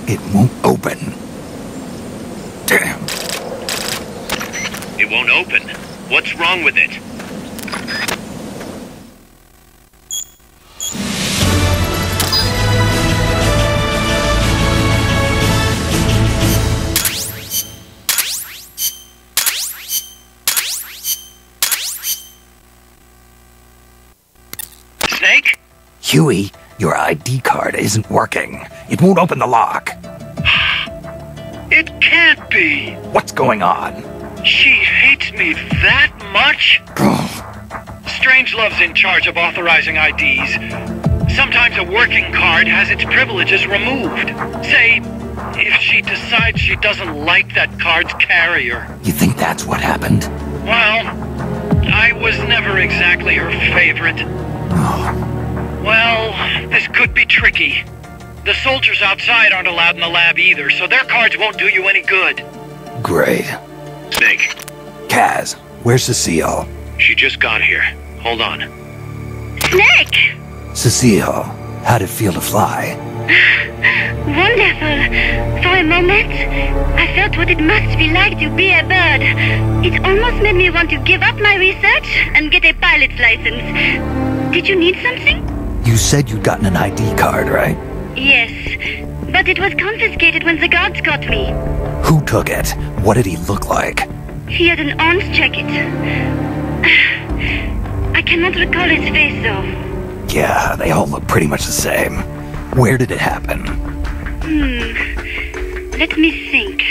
It won't open. Damn. It won't open. What's wrong with it? Snake? Huey, your ID card isn't working. It won't open the lock. It can't be. What's going on? She hates me that much? Strangelove's in charge of authorizing IDs. Sometimes a working card has its privileges removed. Say, if she decides she doesn't like that card's carrier. You think that's what happened? Well, I was never exactly her favorite. Well, this could be tricky. The soldiers outside aren't allowed in the lab either, so their cards won't do you any good. Great. Snake. Kaz, where's Cecile? She just got here. Hold on. Snake! Cecile, how'd it feel to fly? Wonderful. For a moment, I felt what it must be like to be a bird. It almost made me want to give up my research and get a pilot's license. Did you need something? You said you'd gotten an ID card, right? Yes, but it was confiscated when the guards got me. Who took it? What did he look like? He had an orange jacket. I cannot recall his face, though. Yeah, they all look pretty much the same. Where did it happen? Let me think.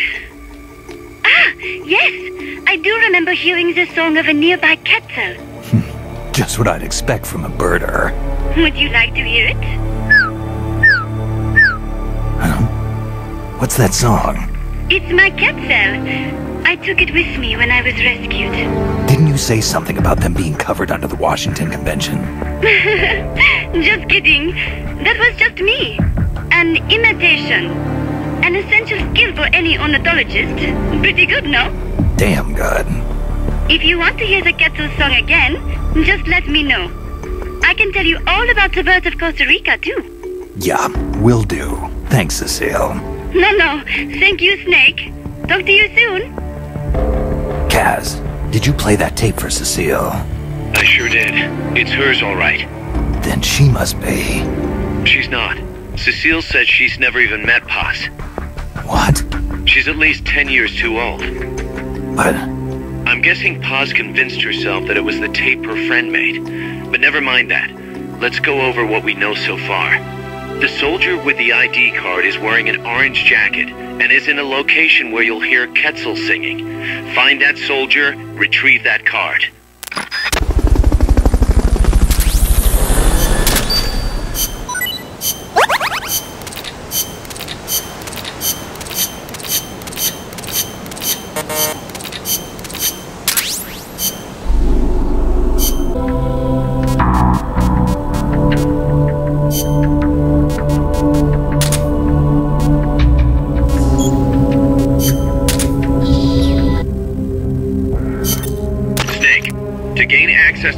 Ah, yes! I do remember hearing the song of a nearby Cecile. Just what I'd expect from a birder. Would you like to hear it? Huh? What's that song? It's my Cecile. I took it with me when I was rescued. Didn't you say something about them being covered under the Washington Convention? Just kidding. That was just me. An imitation. An essential skill for any ornithologist. Pretty good, no? Damn good. If you want to hear the Cecile song again, just let me know. I can tell you all about the birds of Costa Rica, too. Yeah, will do. Thanks, Cecile. No. Thank you, Snake. Talk to you soon. Kaz, did you play that tape for Cecile? I sure did. It's hers, all right. Then she must be... She's not. Cecile said she's never even met Paz. What? She's at least 10 years too old. But... I'm guessing Paz convinced herself that it was the tape her friend made. But never mind that. Let's go over what we know so far. The soldier with the ID card is wearing an orange jacket and is in a location where you'll hear Cecile singing. Find that soldier, retrieve that card.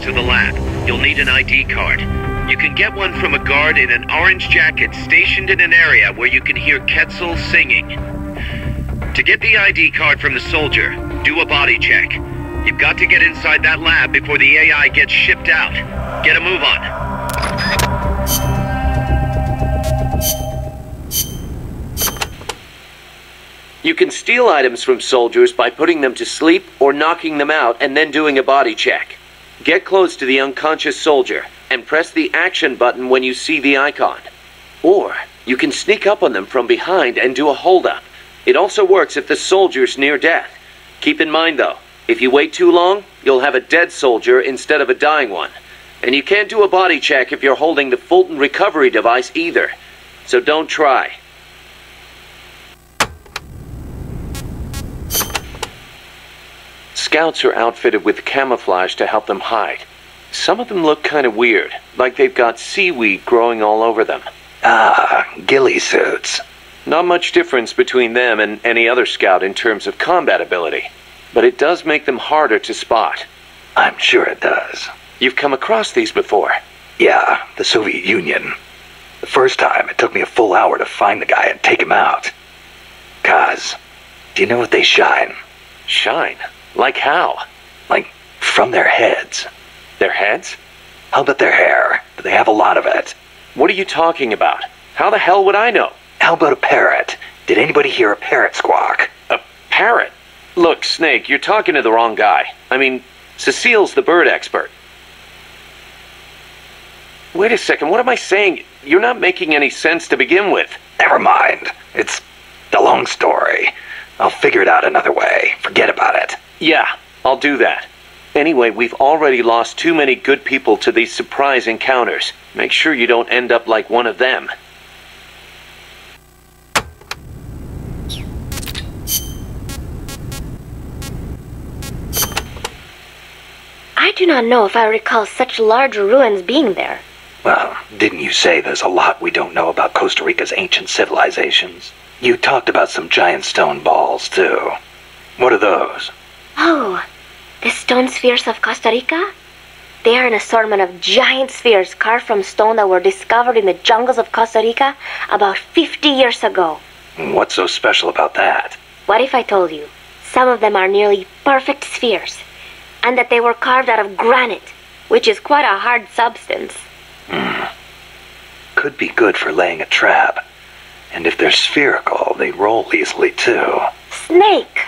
To the lab, you'll need an ID card. You can get one from a guard in an orange jacket stationed in an area where you can hear Cecile singing. To get the ID card from the soldier, do a body check. You've got to get inside that lab before the AI gets shipped out. Get a move on. You can steal items from soldiers by putting them to sleep or knocking them out and then doing a body check. Get close to the unconscious soldier and press the action button when you see the icon. Or you can sneak up on them from behind and do a hold-up. It also works if the soldier's near death. Keep in mind though, if you wait too long, you'll have a dead soldier instead of a dying one. And you can't do a body check if you're holding the Fulton recovery device either. So don't try. Scouts are outfitted with camouflage to help them hide. Some of them look kind of weird, like they've got seaweed growing all over them. Ah, ghillie suits. Not much difference between them and any other scout in terms of combat ability, but it does make them harder to spot. I'm sure it does. You've come across these before? Yeah, the Soviet Union. The first time, it took me a full hour to find the guy and take him out. Kaz, do you know what they shine? Shine? Like how? Like, from their heads. Their heads? How about their hair? Do they have a lot of it? What are you talking about? How the hell would I know? How about a parrot? Did anybody hear a parrot squawk? A parrot? Look, Snake, you're talking to the wrong guy. I mean, Cecile's the bird expert. Wait a second, what am I saying? You're not making any sense to begin with. Never mind. It's a long story. I'll figure it out another way. Forget about it. Yeah, I'll do that. Anyway, we've already lost too many good people to these surprise encounters. Make sure you don't end up like one of them. I do not know if I recall such large ruins being there. Well, didn't you say there's a lot we don't know about Costa Rica's ancient civilizations? You talked about some giant stone balls, too. What are those? Oh, the stone spheres of Costa Rica? They are an assortment of giant spheres carved from stone that were discovered in the jungles of Costa Rica about 50 years ago. What's so special about that? What if I told you some of them are nearly perfect spheres, and that they were carved out of granite, which is quite a hard substance? Could be good for laying a trap. And if they're spherical, they roll easily, too. Snake!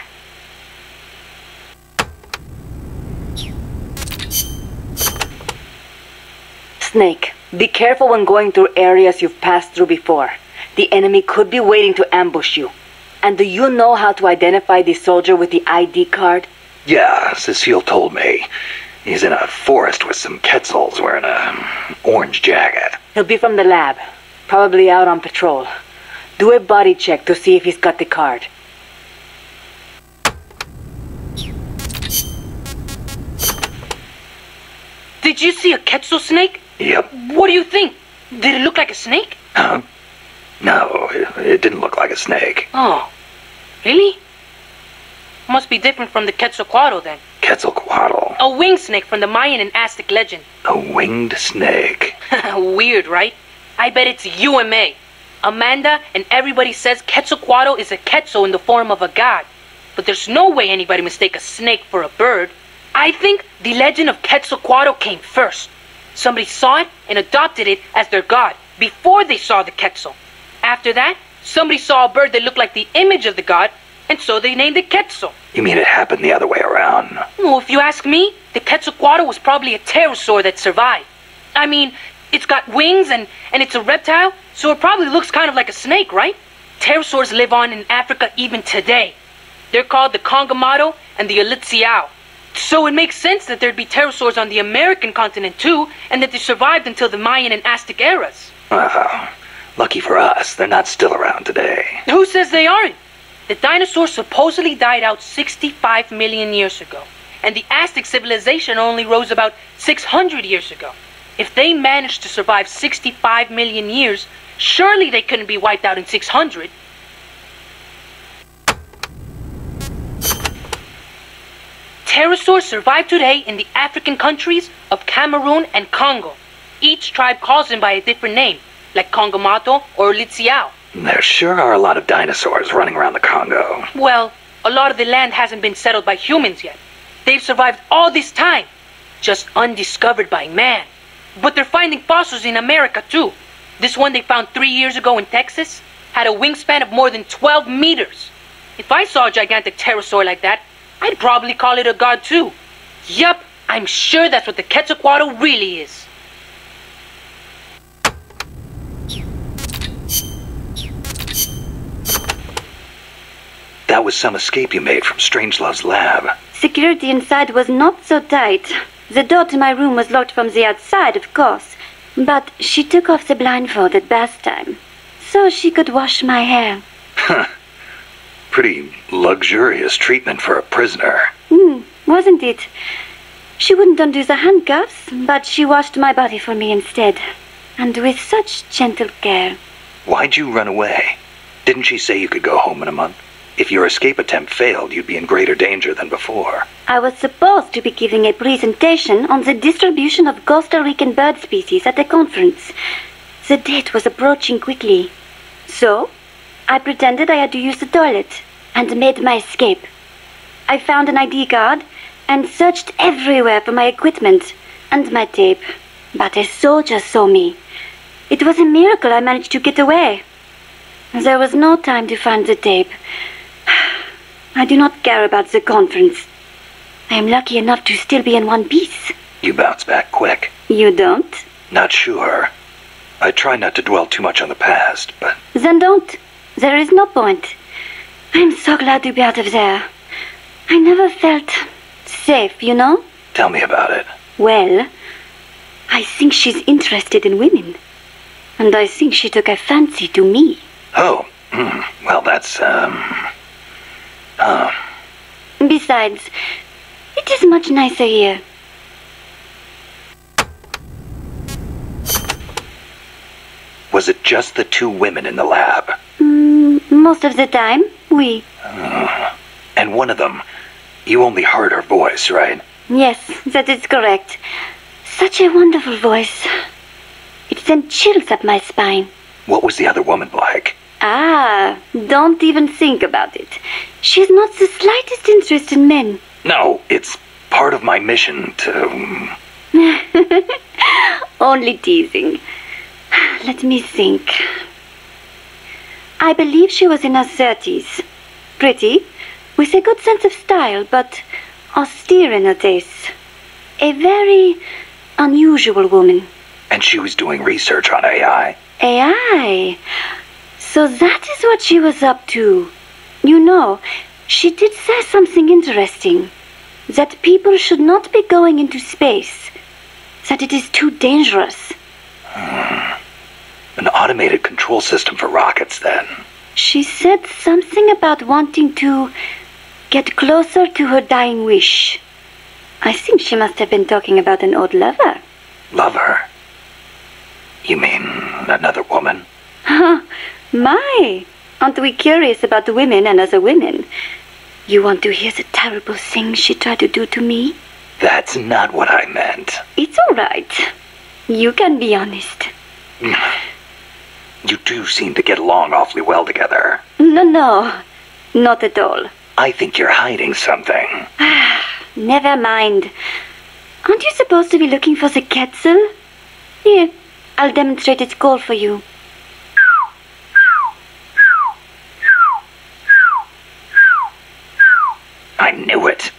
Snake, be careful when going through areas you've passed through before. The enemy could be waiting to ambush you. And do you know how to identify the soldier with the ID card? Yeah, Cecile told me. He's in a forest with some Quetzals wearing an orange jacket. He'll be from the lab, probably out on patrol. Do a body check to see if he's got the card. Did you see a Quetzal snake? Yep. What do you think? Did it look like a snake? Huh? No, it didn't look like a snake. Oh, really? Must be different from the Quetzalcoatl then. Quetzalcoatl. A winged snake from the Mayan and Aztec legend. A winged snake. Weird, right? I bet it's UMA. Amanda and everybody says Quetzalcoatl is a Quetzal in the form of a god. But there's no way anybody mistake a snake for a bird. I think the legend of Quetzalcoatl came first. Somebody saw it and adopted it as their god before they saw the Quetzal. After that, somebody saw a bird that looked like the image of the god, and so they named it Quetzal. You mean it happened the other way around? Well, if you ask me, the Quetzalcoatl was probably a pterosaur that survived. I mean, it's got wings and it's a reptile, so it probably looks kind of like a snake, right? Pterosaurs live on in Africa even today. They're called the Congamato and the Elitsiao. So it makes sense that there'd be pterosaurs on the American continent too, and that they survived until the Mayan and Aztec eras. Wow. Lucky for us, they're not still around today. Who says they aren't? The dinosaurs supposedly died out 65 million years ago, and the Aztec civilization only rose about 600 years ago. If they managed to survive 65 million years, surely they couldn't be wiped out in 600. Pterosaurs survive today in the African countries of Cameroon and Congo. Each tribe calls them by a different name, like Congamato or Litsiao. There sure are a lot of dinosaurs running around the Congo. Well, a lot of the land hasn't been settled by humans yet. They've survived all this time, just undiscovered by man. But they're finding fossils in America too. This one they found 3 years ago in Texas had a wingspan of more than 12 meters. If I saw a gigantic pterosaur like that, I'd probably call it a god too. Yup, I'm sure that's what the Quetzalcoatl really is. That was some escape you made from Strangelove's lab. Security inside was not so tight. The door to my room was locked from the outside, of course. But she took off the blindfold at bath time, so she could wash my hair. Pretty luxurious treatment for a prisoner. Wasn't it? She wouldn't undo the handcuffs, but she washed my body for me instead. And with such gentle care. Why'd you run away? Didn't she say you could go home in a month? If your escape attempt failed, you'd be in greater danger than before. I was supposed to be giving a presentation on the distribution of Costa Rican bird species at a conference. The date was approaching quickly. So, I pretended I had to use the toilet and made my escape. I found an ID card and searched everywhere for my equipment and my tape. But a soldier saw me. It was a miracle I managed to get away. There was no time to find the tape. I do not care about the conference. I am lucky enough to still be in one piece. You bounce back quick. You don't? Not sure. I try not to dwell too much on the past, but... Then don't. There is no point. I am so glad to be out of there. I never felt safe, you know? Tell me about it. Well, I think she's interested in women. And I think she took a fancy to me. Oh, well, that's, Besides, it is much nicer here. Was it just the two women in the lab? Most of the time, oui. And one of them, you only heard her voice, right? Yes, that is correct. Such a wonderful voice. It sent chills up my spine. What was the other woman like? Ah, don't even think about it. She has not the slightest interest in men. No, it's part of my mission to... Only teasing. Let me think. I believe she was in her 30s. Pretty, with a good sense of style, but austere in her tastes. A very unusual woman. And she was doing research on AI. AI? So that is what she was up to. You know, she did say something interesting. That people should not be going into space. That it is too dangerous. An automated control system for rockets, then. She said something about wanting to get closer to her dying wish. I think she must have been talking about an old lover. Lover? You mean another woman? My, aren't we curious about the women and other women? You want to hear the terrible things she tried to do to me? That's not what I meant. It's all right. You can be honest. You do seem to get along awfully well together. No, not at all. I think you're hiding something. Never mind. Aren't you supposed to be looking for the Cecile? Here, I'll demonstrate its call for you. I knew it.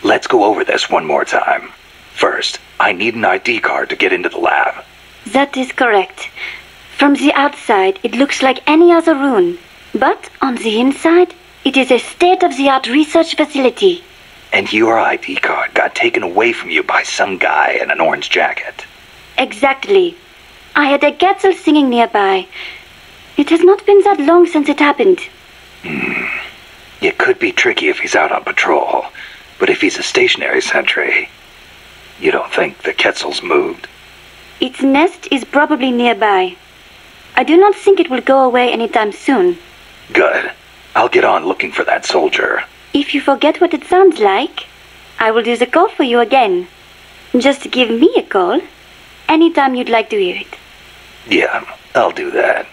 Let's go over this one more time. First, I need an ID card to get into the lab. That is correct. From the outside, it looks like any other room. But on the inside, it is a state-of-the-art research facility. And your ID card got taken away from you by some guy in an orange jacket. Exactly. I had a Cecile singing nearby. It has not been that long since it happened. It could be tricky if he's out on patrol, but if he's a stationary sentry, you don't think the Cecile's moved? Its nest is probably nearby. I do not think it will go away anytime soon. Good. I'll get on looking for that soldier. If you forget what it sounds like, I will do the call for you again. Just give me a call anytime you'd like to hear it. Yeah, I'll do that.